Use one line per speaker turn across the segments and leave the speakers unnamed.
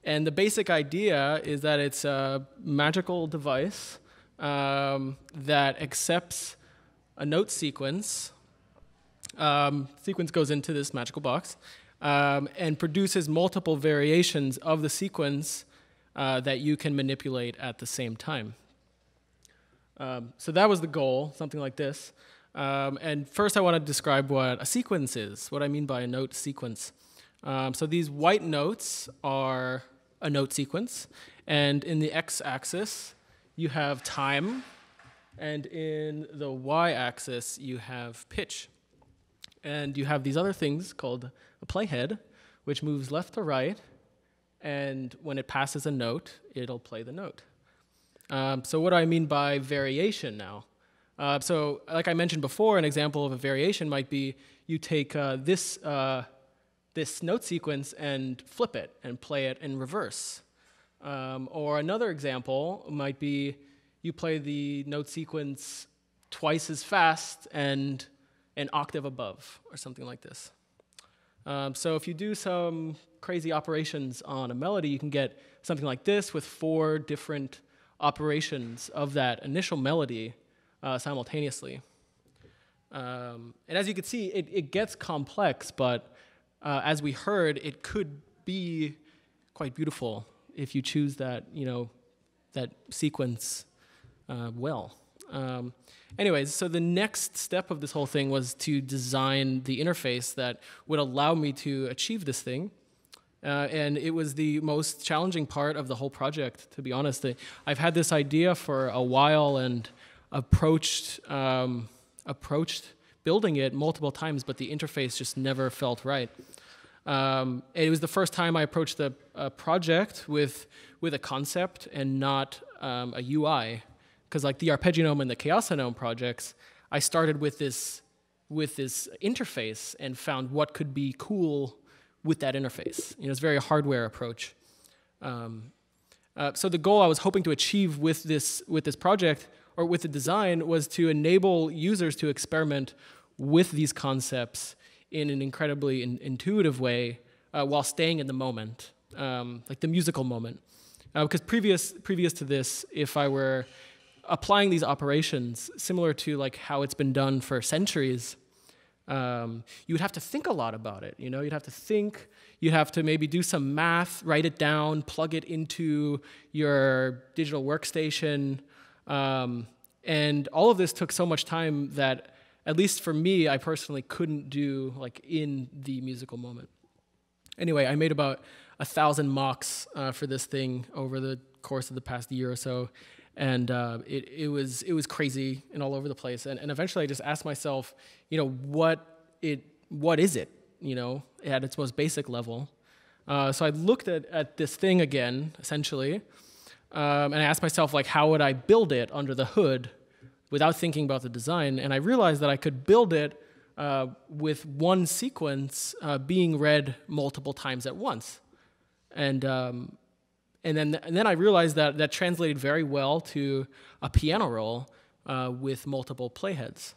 And the basic idea is that it's a magical device that accepts a note sequence. Sequence goes into this magical box and produces multiple variations of the sequence that you can manipulate at the same time. So that was the goal, something like this. And first I want to describe what a sequence is, what I mean by a note sequence. So these white notes are a note sequence, and in the x-axis you have time, and in the y-axis you have pitch. And you have these other things called a playhead, which moves left to right, and when it passes a note, it'll play the note. So what do I mean by variation now? So like I mentioned before, an example of a variation might be you take this note sequence and flip it and play it in reverse. Or another example might be you play the note sequence twice as fast and an octave above, or something like this. So if you do some crazy operations on a melody, you can get something like this with 4 different operations of that initial melody simultaneously. And as you can see, it gets complex, but as we heard, it could be quite beautiful if you choose that, that sequence well. Anyways, so the next step of this whole thing was to design the interface that would allow me to achieve this thing. And it was the most challenging part of the whole project, to be honest. I've had this idea for a while and approached building it multiple times, but the interface just never felt right. It was the first time I approached the project with a concept and not a UI. Because like the Arpegginome and the Chaosinome projects, I started with this interface and found what could be cool with that interface. It's a very hardware approach. So the goal I was hoping to achieve with this project, or with the design, was to enable users to experiment with these concepts in an incredibly intuitive way while staying in the moment, like the musical moment. Because previous to this, if I were applying these operations, similar to like how it's been done for centuries, you would have to think a lot about it. You'd have to think, you'd have to maybe do some math, write it down, plug it into your digital workstation. And all of this took so much time that, at least for me, I personally couldn't do like in the musical moment. Anyway, I made about 1,000 mocks for this thing over the course of the past year or so. And it was crazy and all over the place. And eventually I just asked myself, what is it, at its most basic level. So I looked at this thing again, essentially, and I asked myself, like, how would I build it under the hood without thinking about the design? And I realized that I could build it with one sequence being read multiple times at once. And then I realized that translated very well to a piano roll with multiple playheads.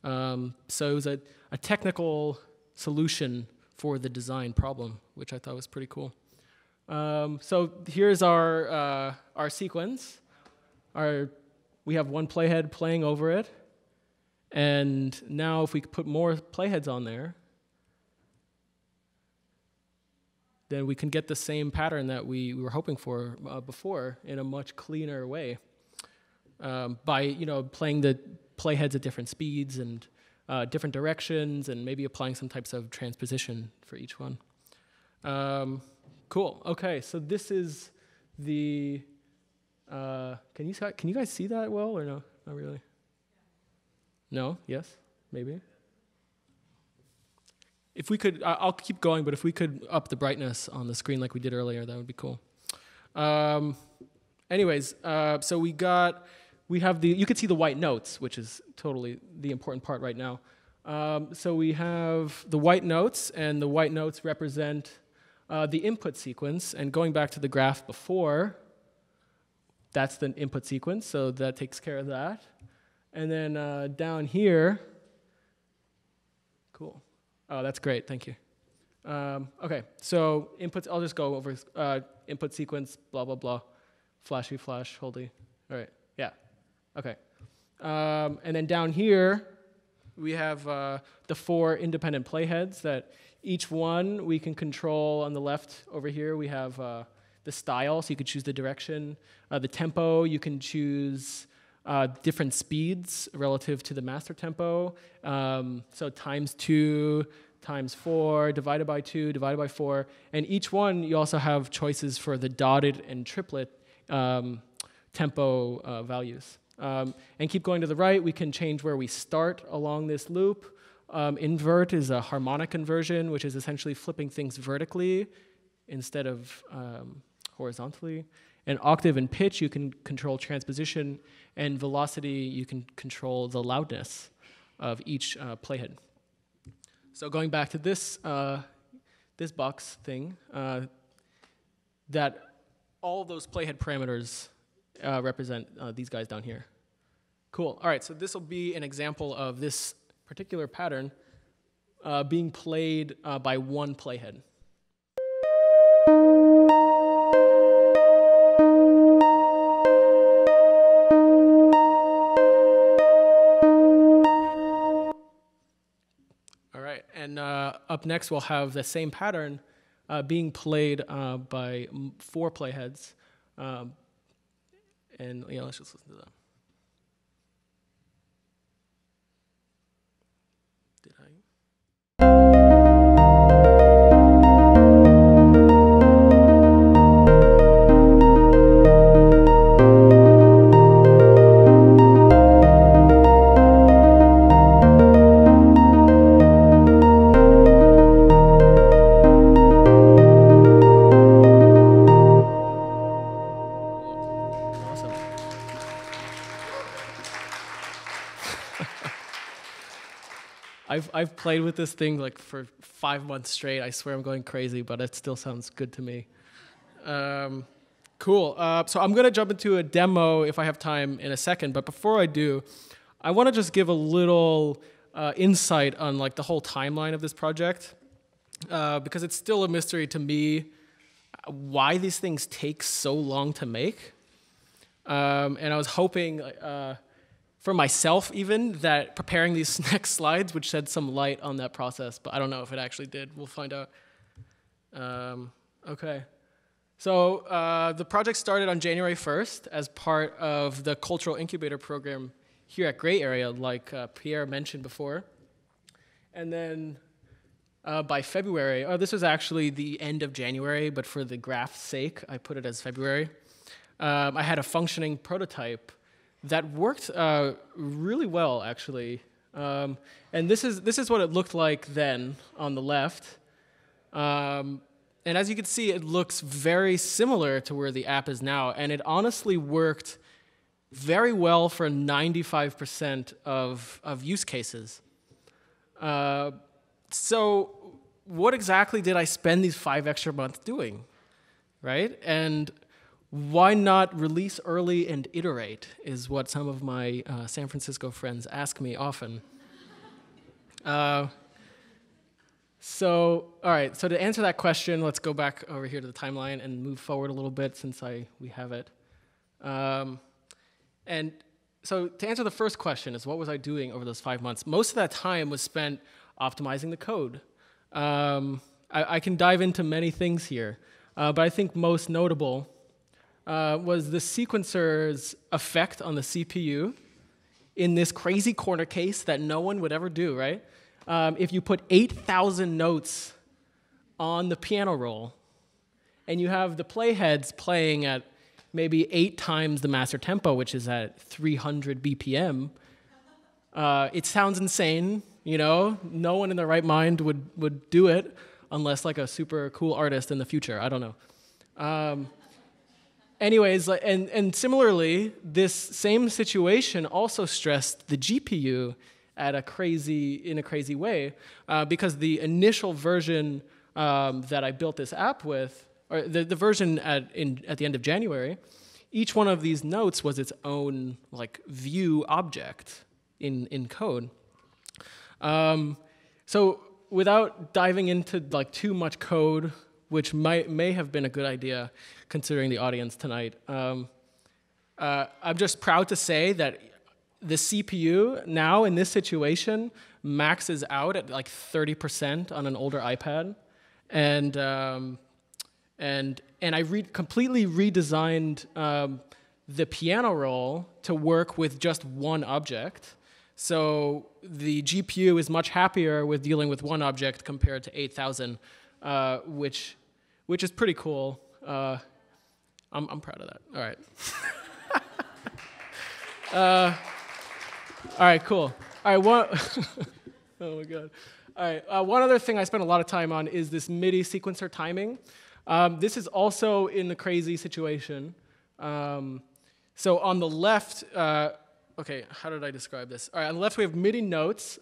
So it was a technical solution for the design problem, which I thought was pretty cool. So here's our sequence. We have one playhead playing over it. And now if we put more playheads on there, then we can get the same pattern that we were hoping for before in a much cleaner way by playing the playheads at different speeds and different directions, and maybe applying some types of transposition for each one. Cool. Okay, so this is the. Can you guys see that well or no? Not really. No. Yes. Maybe. If we could, I'll keep going, but if we could up the brightness on the screen like we did earlier, that would be cool. Anyways, so we have you could see the white notes, which is totally the important part right now. So we have the white notes, and the white notes represent the input sequence. And going back to the graph before, that's the input sequence, so that takes care of that. And then down here, cool. Oh, that's great, thank you. Okay, so inputs, I'll just go over input sequence, blah, blah, blah, flashy, flash, holdy. All right, yeah, okay. And then down here, we have the 4 independent playheads that each one we can control. On the left over here, we have the style, so you could choose the direction. The tempo, you can choose different speeds relative to the master tempo. So ×2, ×4, divided by 2, divided by 4. And each one, you also have choices for the dotted and triplet tempo values. And keep going to the right, we can change where we start along this loop. Invert is a harmonic inversion, which is essentially flipping things vertically instead of horizontally. And octave and pitch, you can control transposition. And velocity, you can control the loudness of each playhead. So going back to this, this box thing, that all of those playhead parameters represent these guys down here. Cool. All right, so this will be an example of this particular pattern being played by one playhead. All right, and up next we'll have the same pattern being played by 4 playheads. And yeah, let's just listen to that. Did I? I've played with this thing like for 5 months straight. I swear I'm going crazy, but it still sounds good to me. Cool. So I'm going to jump into a demo if I have time in a second. But before I do, I want to just give a little insight on like the whole timeline of this project, because it's still a mystery to me why these things take so long to make. And I was hoping for myself even that preparing these next slides would shed some light on that process, but I don't know if it actually did. We'll find out. Okay. So the project started on January 1st as part of the Cultural Incubator Program here at Gray Area, like Pierre mentioned before. And then by February, this was actually the end of January, but for the graph's sake, I put it as February. I had a functioning prototype that worked really well, actually. And this is what it looked like then on the left. And as you can see, it looks very similar to where the app is now. And it honestly worked very well for 95% of use cases. So what exactly did I spend these 5 extra months doing, right? And why not release early and iterate is what some of my San Francisco friends ask me often. All right, so to answer that question, let's go back over here to the timeline and move forward a little bit since we have it. And so to answer the first question is what was I doing over those 5 months? Most of that time was spent optimizing the code. I can dive into many things here, but I think most notable was the sequencer's effect on the CPU in this crazy corner case that no one would ever do, right? If you put 8,000 notes on the piano roll, and you have the playheads playing at maybe 8 times the master tempo, which is at 300 BPM, it sounds insane, you know? No one in their right mind would do it unless like a super cool artist in the future, I don't know. Anyways, and similarly, this same situation also stressed the GPU in a crazy way, because the initial version that I built this app with, or the version at the end of January, each one of these notes was its own like view object in code. So without diving into like too much code, which may have been a good idea considering the audience tonight, I'm just proud to say that the CPU now in this situation maxes out at like 30% on an older iPad, and I completely redesigned the piano roll to work with just one object. So the GPU is much happier with dealing with one object compared to 8,000, which is pretty cool. I'm proud of that. All right. All right, cool. All right, oh my God. All right, one other thing I spent a lot of time on is this MIDI sequencer timing. This is also in the crazy situation. So on the left, okay, how did I describe this? All right, on the left we have MIDI notes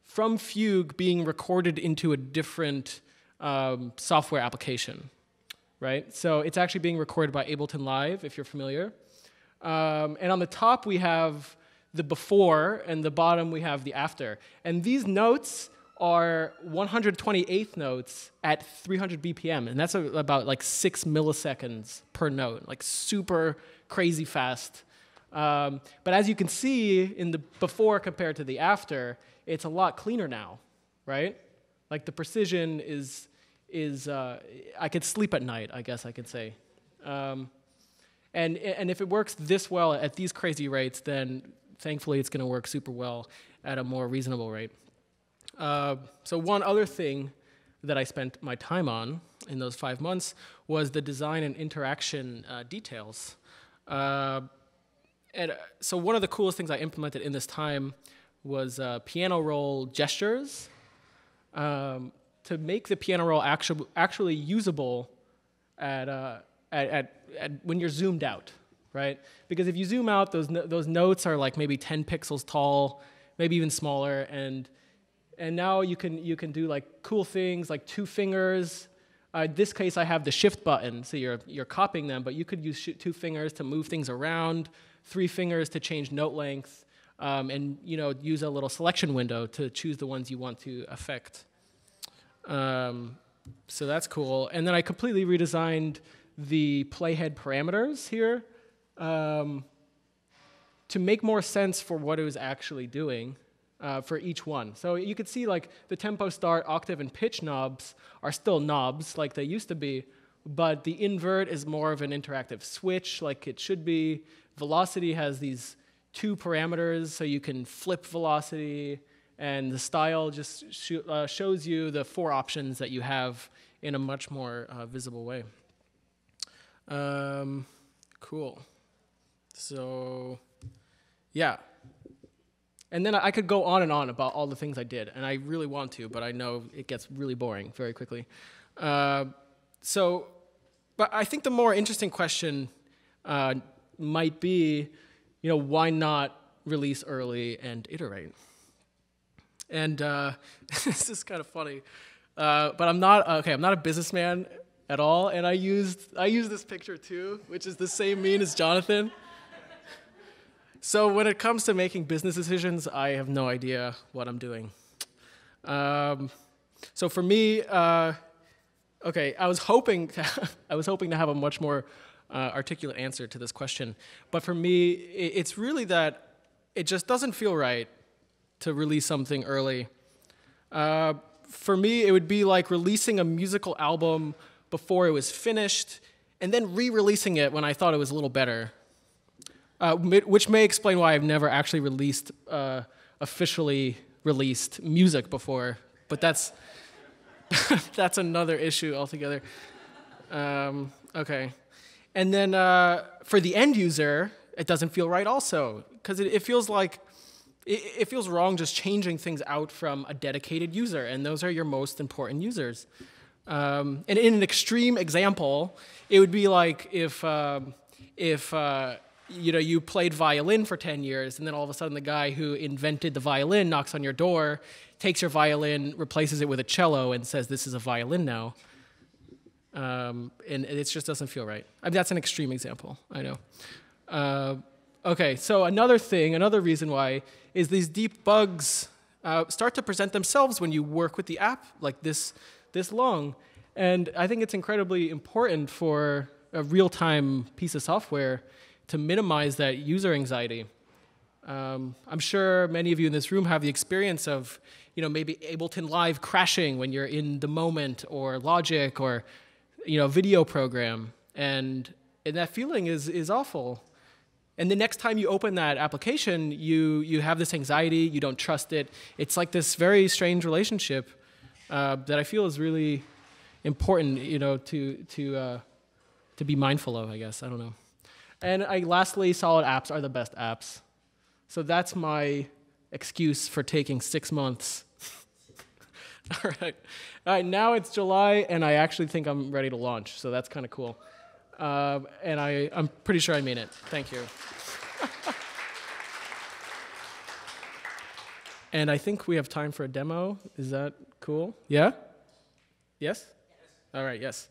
from Fugue being recorded into a different software application, right? So it's actually being recorded by Ableton Live, if you're familiar. And on the top we have the before, and the bottom we have the after. And these notes are 128th notes at 300 BPM, and that's about like 6 milliseconds per note, like super crazy fast. But as you can see in the before compared to the after, it's a lot cleaner now, right? Like the precision is I could sleep at night, I guess I could say. And if it works this well at these crazy rates, then thankfully it's going to work super well at a more reasonable rate. So one other thing that I spent my time on in those 5 months was the design and interaction details. So one of the coolest things I implemented in this time was piano roll gestures to make the piano roll actually usable at when you're zoomed out, right? Because if you zoom out, those notes are like maybe 10 pixels tall, maybe even smaller, and now you can do like cool things like 2 fingers. In this case, I have the shift button, so you're copying them, but you could use 2 fingers to move things around, 3 fingers to change note length, and use a little selection window to choose the ones you want to affect. So that's cool. And then I completely redesigned the playhead parameters here to make more sense for what it was actually doing for each one. So you could see like the tempo, start, octave, and pitch knobs are still knobs like they used to be, but the invert is more of an interactive switch like it should be. Velocity has these 2 parameters, so you can flip velocity, and the style just shows you the 4 options that you have in a much more visible way. Cool. So, yeah. And then I could go on and on about all the things I did, and I really want to, but I know it gets really boring very quickly. But I think the more interesting question might be, why not release early and iterate? And this is kind of funny, but I'm not a businessman at all, and I used this picture too, which is the same meme as Jonathan. So when it comes to making business decisions, I have no idea what I'm doing. So for me, I was hoping to have a much more articulate answer to this question, but for me, it's really that it just doesn't feel right to release something early. For me, it would be like releasing a musical album before it was finished, and then re-releasing it when I thought it was a little better. Which may explain why I've never actually released officially released music before, but that's that's another issue altogether. Okay, and then for the end user, it doesn't feel right also, because it feels like it feels wrong just changing things out from a dedicated user, and those are your most important users. And in an extreme example, it would be like if you played violin for 10 years, and then all of a sudden the guy who invented the violin knocks on your door, takes your violin, replaces it with a cello, and says, "This is a violin now." And it just doesn't feel right. I mean, that's an extreme example, I know. Okay, so another reason why is these deep bugs start to present themselves when you work with the app like this long. And I think it's incredibly important for a real-time piece of software to minimize that user anxiety. I'm sure many of you in this room have the experience of, maybe Ableton Live crashing when you're in the moment, or Logic, or, video program. And that feeling is awful. And the next time you open that application, you have this anxiety, you don't trust it. It's like this very strange relationship that I feel is really important, to be mindful of, I guess. I don't know. And lastly, solid apps are the best apps. So that's my excuse for taking 6 months. All right, now it's July, and I actually think I'm ready to launch, so that's kind of cool. And I'm pretty sure I mean it. Thank you. And I think we have time for a demo. Is that cool? Yeah? Yes? All right, yes.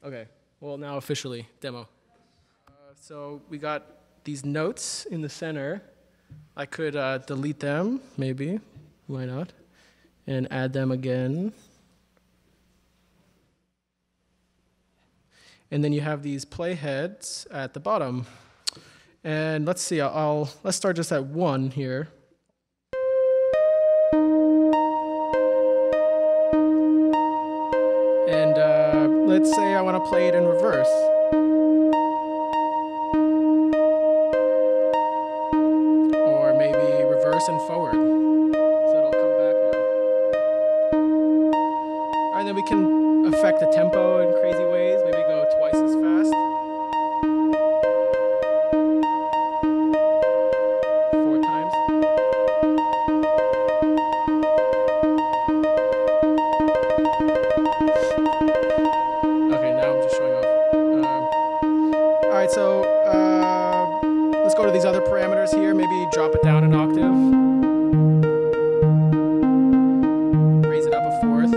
Okay, well, now officially, demo. So we got these notes in the center. I could delete them, maybe. Why not? And add them again. And then you have these playheads at the bottom. And let's see, let's start just at 1 here. And let's say I want to play it in reverse. Or maybe reverse and forward. So it'll come back now. All right, then we can affect the tempo in crazy ways. Maybe go twice as fast. 4 times. Okay, now I'm just showing off. All right, so let's go to these other parameters here. Maybe drop it down an octave. Raise it up a 4th.